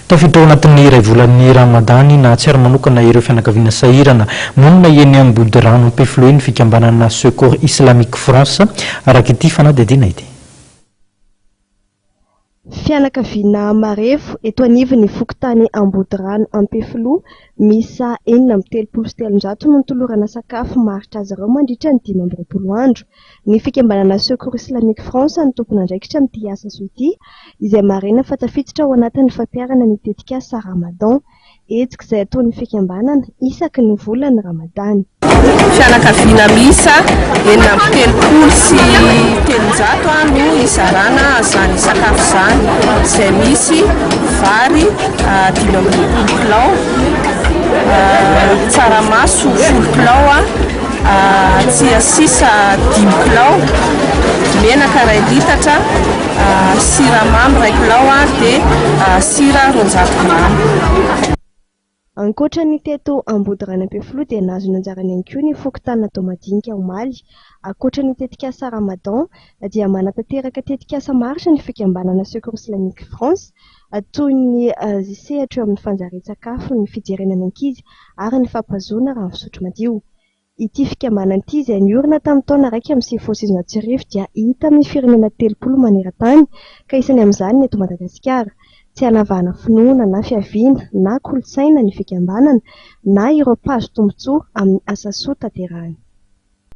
tafiditra ao anatin'ny iray volan'ny Ramadany na tsy ary manokana ireo fianakaviana sahirana monina eny ambody rano ampefilo eny fikambanana Secours Islamique France araka ity fanadihadiana ity. Fianakaviana Marefo eto anivon'ny fokontany ambody rano ampefilo misa 4telopolo no tolorana sakafo maritra azy ireo mandritra ny 5 andro. Ny fikambanana Secours Islamique France ny tompona andraikitra amin'ity asa soa ity izay marena fa tafiditra ao anatin'ny fampiarana ny tetikasa Ramadan. Hetsika izay ataon'ny fikambanana isaky ny volana Ramadany. Fianakaviana misa 4telopolo no izarana izany sakafo izany izay misy vary 5 kilao, tsaramaso 10 kilao, tsiasisa 10 kilao, menaka 2 litatra, siramamy 1 kilao dia sira 200 grama. Ankoatran'ny teto ambody rano ampefilo dia nahazo anjarany ihany koa ny fokontany Tao Madinika Omaly. Ankoatran'ny tetikasa Ramadan dia manatanteraka tetikasa maritra ny fikambanana Secours Islamique France toy ny sehatra eo amin'ny fanjarian-tsakafo, ny fijerenany ankizy ary ny fampazoana raha fisotro madio. Ity fikambanana ity izay niorina tamin'ny taona 2024 dia hita amin'ny firenena 30 maneran-tany ka isany amin'izany ny eto Madagasikara. Tsy hanavahana finoana na fiaviana na kolontsaina ny fikambanana na ireo mpazo tombotsoa amin'ny asa soa tanterahany.